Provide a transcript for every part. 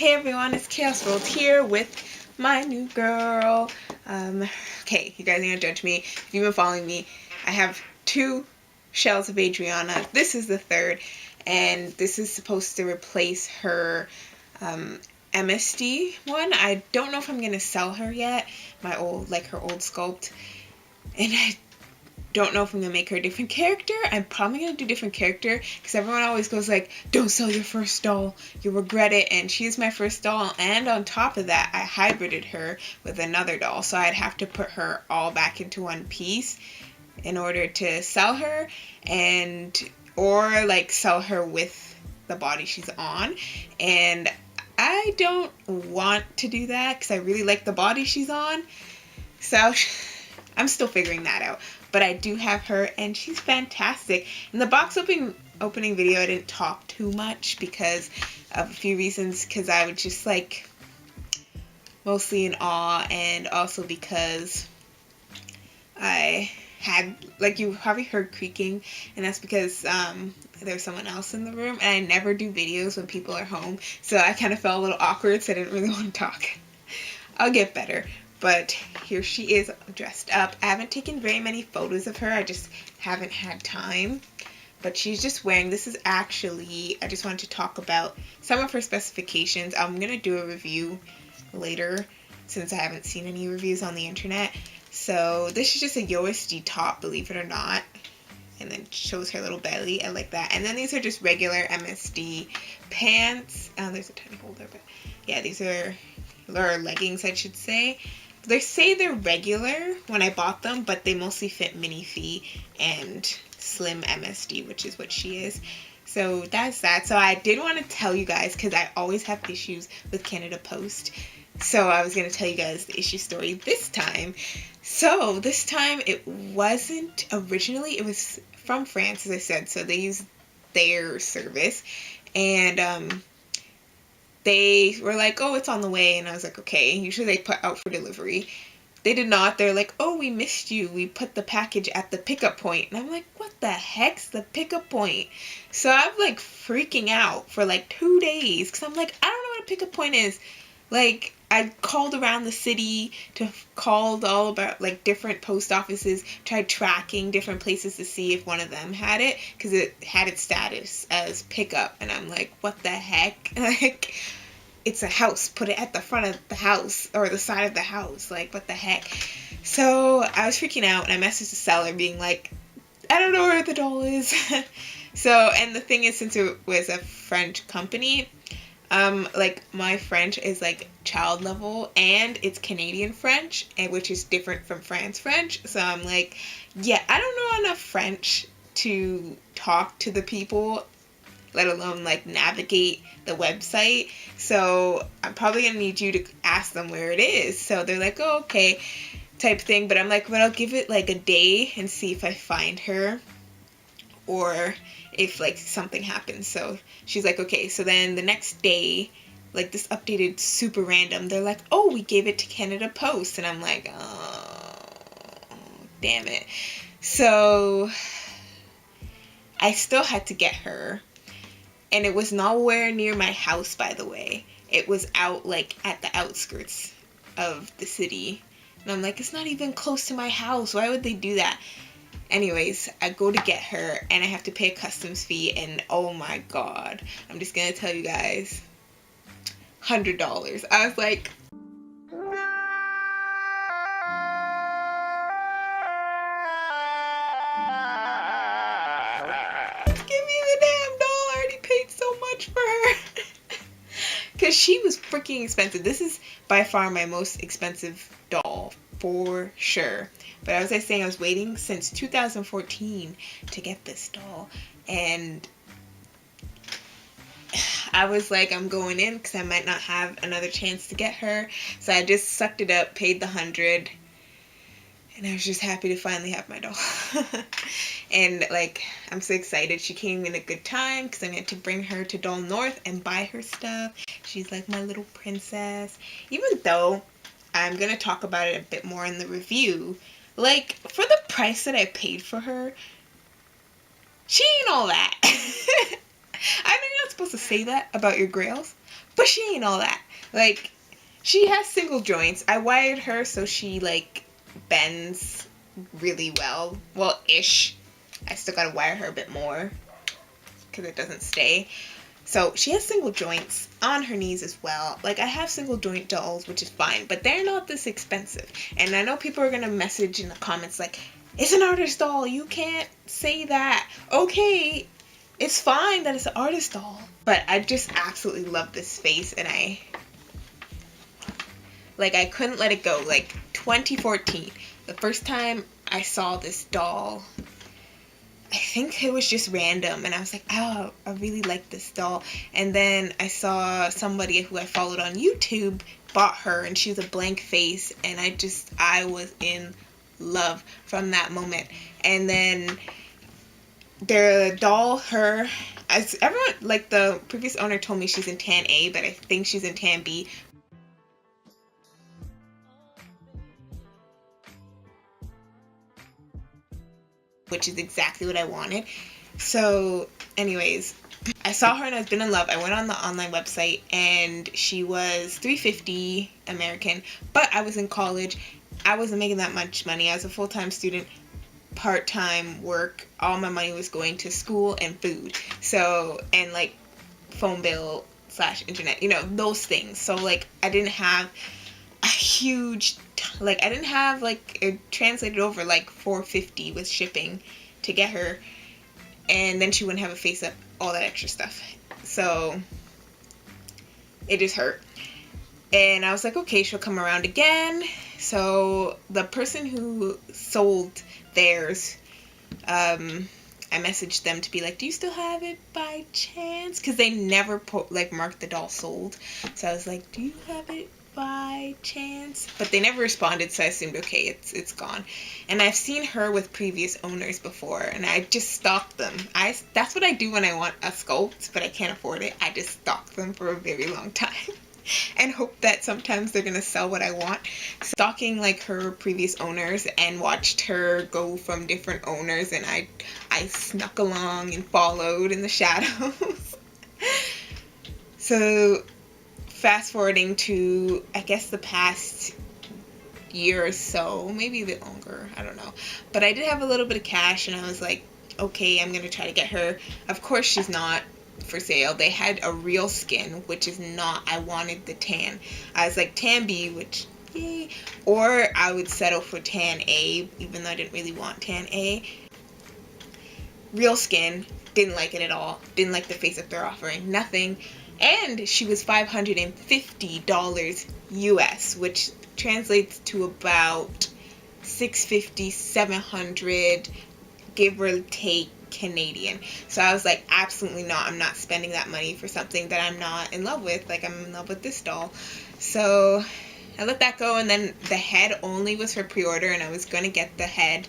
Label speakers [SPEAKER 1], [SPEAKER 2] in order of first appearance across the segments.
[SPEAKER 1] Hey everyone, it's Chaos World here with my new girl. Okay, you guys are gonna judge me. If you've been following me, I have two shells of Adriana. This is the third, and this is supposed to replace her MSD one. I don't know if I'm gonna sell her yet, her old sculpt, and I don't know if I'm gonna make her a different character. I'm probably gonna do different character because everyone always goes like, don't sell your first doll, you'll regret it. And she's my first doll, and on top of that I hybrided her with another doll, so I'd have to put her all back into one piece in order to sell her, and or like sell her with the body she's on. And I don't want to do that because I really like the body she's on, so I'm still figuring that out. But I do have her, and she's fantastic. In the box opening video, I didn't talk too much because of a few reasons. Because I was just like mostly in awe, and also because I had, like, you probably heard creaking, and that's because there's someone else in the room, and I never do videos when people are home, so I kind of felt a little awkward, so I didn't really want to talk. I'll get better. But here she is dressed up. I haven't taken very many photos of her. I just haven't had time. But she's just wearing, this is actually, I just wanted to talk about some of her specifications. I'm going to do a review later since I haven't seen any reviews on the internet. So this is just a USD top, believe it or not. And then shows her little belly. I like that. And then these are just regular MSD pants. There's a tiny holder, but yeah, these are leggings, I should say. They say they're regular when I bought them, but they mostly fit mini fee and slim MSD, which is what she is. So that's that. So I did want to tell you guys, because I always have issues with Canada Post. So I was going to tell you guys the issue story this time. So this time it wasn't originally, it was from France, as I said. So they used their service. And they were like, oh, it's on the way. And I was like, okay. Usually they put out for delivery. They did not. They're like, oh, we missed you. We put the package at the pickup point. And I'm like, what the heck's the pickup point? So I'm like freaking out for like 2 days. Because I'm like, I don't know what a pickup point is. Like, I called around the city called all about like different post offices, tried tracking different places to see if one of them had it, because it had its status as pickup. And I'm like, what the heck? Like, it's a house, put it at the front of the house or the side of the house. Like, what the heck? So I was freaking out, and I messaged the seller being like, I don't know where the doll is. So, and the thing is, since it was a French company, like, my French is like child level, and it's Canadian French, and which is different from France French. So I'm like, yeah, I don't know enough French to talk to the people, let alone like navigate the website. So I'm probably gonna need you to ask them where it is. So they're like, oh, okay, type thing. But I'm like, but I'll give it like a day and see if I find her, or if like something happens. So she's like, okay. So then the next day, like, this updated super random, they're like, oh, we gave it to Canada Post. And I'm like, oh, damn it. So I still had to get her, and it was nowhere near my house, by the way. It was out like at the outskirts of the city, and I'm like, it's not even close to my house. Why would they do that? Anyways, I go to get her, and I have to pay a customs fee, and oh my god, I'm just gonna tell you guys, $100. I was like, give me the damn doll. I already paid so much for her. Because she was freaking expensive. This is by far my most expensive doll, for sure. But as I was saying, I was waiting since 2014 to get this doll. And I was like, I'm going in because I might not have another chance to get her. So I just sucked it up, paid the $100. And I was just happy to finally have my doll. And, like, I'm so excited. She came in a good time because I'm going to bring her to Doll North and buy her stuff. She's like my little princess. Even though I'm going to talk about it a bit more in the review, like, for the price that I paid for her, she ain't all that. I know you're not supposed to say that about your grails, but she ain't all that. Like, she has single joints. I wired her so she, like, bends really well. Well, ish. I still gotta wire her a bit more because it doesn't stay. So she has single joints on her knees as well. Like, I have single joint dolls, which is fine, but they're not this expensive. And I know people are gonna message in the comments like, it's an artist doll, you can't say that. Okay, it's fine that it's an artist doll. But I just absolutely love this face, and I couldn't let it go. Like, 2014, the first time I saw this doll, I think it was just random, and I was like, oh, I really like this doll. And then I saw somebody who I followed on YouTube bought her, and she was a blank face, and I was in love from that moment. And then the doll, as everyone, like, the previous owner told me she's in tan A, but I think she's in tan B. Which is exactly what I wanted. So, anyways, I saw her and I've been in love. I went on the online website and she was $350 American, but I was in college. I wasn't making that much money. I was a full-time student, part-time work. All my money was going to school and food. So, and like phone bill / internet, those things. So, like, I didn't have a huge, I didn't have, like, it translated over like $450 with shipping to get her, and then she wouldn't have a face up, all that extra stuff. So it just hurt. And I was like, okay, she'll come around again. So the person who sold theirs, I messaged them to be like, do you still have it by chance? Because they never marked the doll sold. So I was like, do you have it by chance? But they never responded, so I assumed, okay, it's gone. And I've seen her with previous owners before, and I just stalked them. That's what I do when I want a sculpt, but I can't afford it. I just stalk them for a very long time. And hope that sometimes they're gonna sell what I want. Stalking, like, her previous owners, and watched her go from different owners, and I snuck along and followed in the shadows. So fast forwarding to, I guess, the past year or so, maybe a bit longer, I don't know. But I did have a little bit of cash, and I was like, okay, I'm gonna try to get her. Of course, she's not for sale. They had a real skin, which is not, I wanted the tan. I was like, tan B, which, yay, or I would settle for tan A, even though I didn't really want tan A. Real skin, didn't like it at all, didn't like the face that they're offering, nothing. And she was $550 US, which translates to about $650, $700, give or take, Canadian. So I was like, absolutely not. I'm not spending that money for something that I'm not in love with. Like, I'm in love with this doll. So I let that go, and then the head only was for pre-order, and I was going to get the head.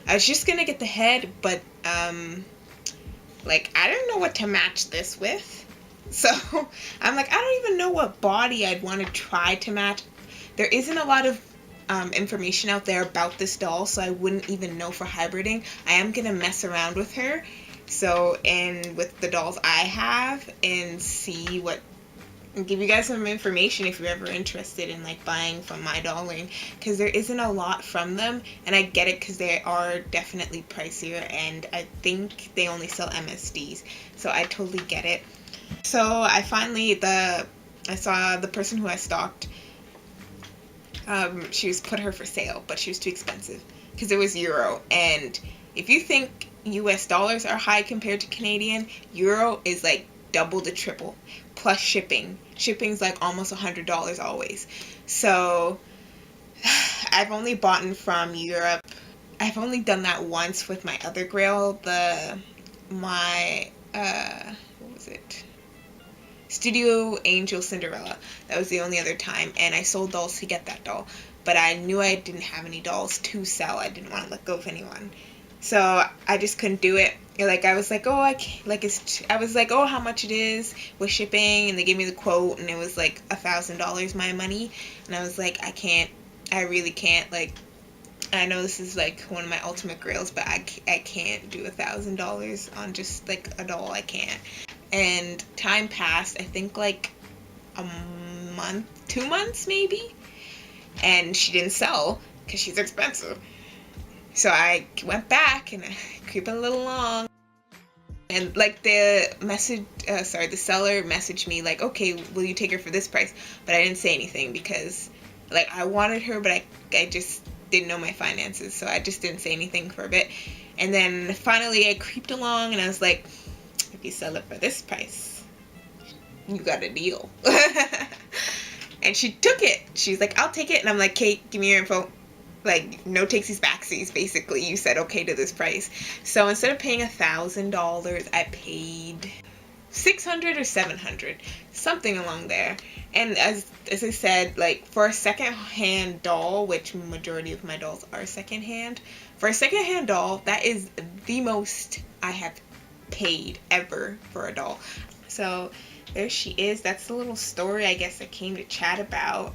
[SPEAKER 1] I was just going to get the head, but, I don't know what to match this with. So I'm like, I don't even know what body I'd want to try to match. There isn't a lot of information out there about this doll, so I wouldn't even know for hybriding. I am gonna mess around with her, and with the dolls I have, and see and give you guys some information if you're ever interested in, like, buying from Mydolling, because there isn't a lot from them, and I get it because they are definitely pricier, and I think they only sell MSDs, so I totally get it. So I saw the person who I stalked. She was put her for sale, but she was too expensive because it was euro. And if you think US dollars are high compared to Canadian, euro is like double to triple, plus shipping. Shipping's like almost $100 always. So I've only bought from Europe. I've only done that once with my other grail, what was it? Studio Angel Cinderella. That was the only other time, and I sold dolls to get that doll. But I knew I didn't have any dolls to sell. I didn't want to let go of anyone. So I just couldn't do it. Like, I was like, oh, I was like, oh, how much it is with shipping, and they gave me the quote, and it was like $1,000 my money, and I was like, I really can't, like, I know this is like one of my ultimate grails, but I can't do $1,000 on just like a doll. I can't. And time passed. I think like a month, 2 months maybe, and she didn't sell because she's expensive. So I went back and creeping a little along, and like the seller messaged me like, okay, will you take her for this price? But I didn't say anything because like I wanted her, but I just didn't know my finances, so I just didn't say anything for a bit. And then finally I creeped along and I was like, if you sell it for this price, you got a deal. And she took it. She's like, I'll take it. And I'm like, Kate, give me your info. Like, no takesies backsies, basically. You said okay to this price. So instead of paying $1,000, I paid $600 or $700, something along there. And as I said, like, for a second-hand doll, which majority of my dolls are second-hand, for a second-hand doll, that is the most I have paid ever for a doll. So there she is. That's the little story I guess I came to chat about.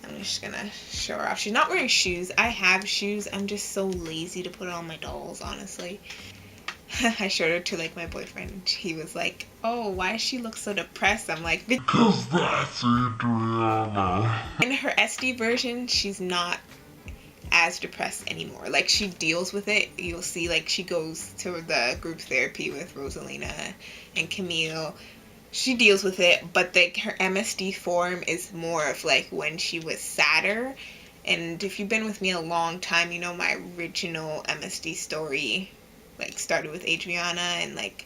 [SPEAKER 1] I'm just gonna show her off. She's not wearing shoes. I have shoes. I'm just so lazy to put on my dolls, honestly. I showed her to like my boyfriend. He was like, oh, why does she look so depressed? I'm like, because that's Adriana. In her SD version, she's not as depressed anymore. Like, she deals with it. You'll see, like, she goes to the group therapy with Rosalina and Camille. She deals with it, but like her MSD form is more of like when she was sadder. And if you've been with me a long time, you know my original MSD story like started with Adriana and like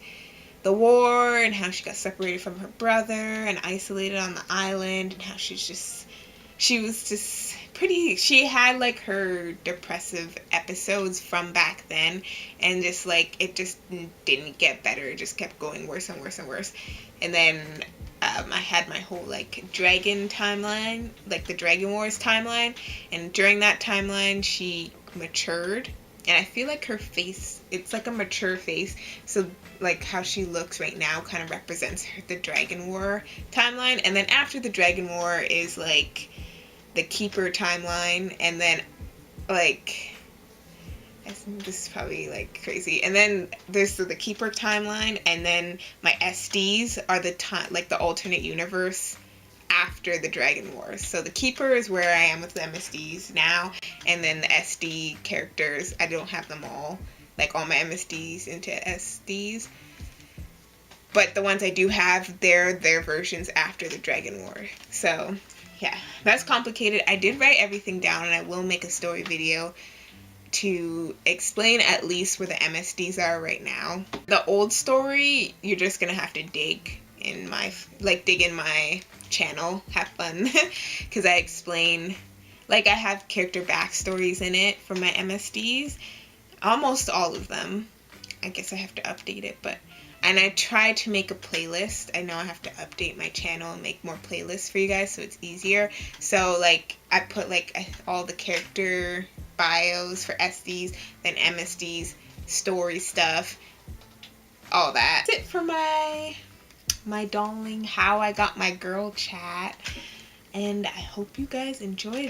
[SPEAKER 1] the war and how she got separated from her brother and isolated on the island, and how she was just pretty, she had like her depressive episodes from back then, and just like it just didn't get better. It just kept going worse and worse and worse. And then I had my whole like dragon timeline, like the Dragon Wars timeline, and during that timeline she matured, and I feel like her face, it's like a mature face, so like how she looks right now kind of represents the Dragon War timeline. And then after the Dragon War is like the Keeper timeline, and then like this is probably like crazy, and then there's the Keeper timeline, and then my SDs are the like the alternate universe after the Dragon Wars. So the Keeper is where I am with the MSDs now, and then the SD characters, I don't have them all, like all my MSDs into SDs, but the ones I do have, they're their versions after the Dragon War. So yeah, that's complicated. I did write everything down, and I will make a story video to explain at least where the MSDs are right now. The old story, you're just gonna have to dig in my channel, have fun, because I explain, like I have character backstories in it for my MSDs, almost all of them. I guess I have to update it, and I try to make a playlist. I know I have to update my channel and make more playlists for you guys so it's easier. So like I put like all the character bios for SDs, then MSDs, story stuff, all that. That's it for my Mydolling how I got my girl chat, and I hope you guys enjoyed.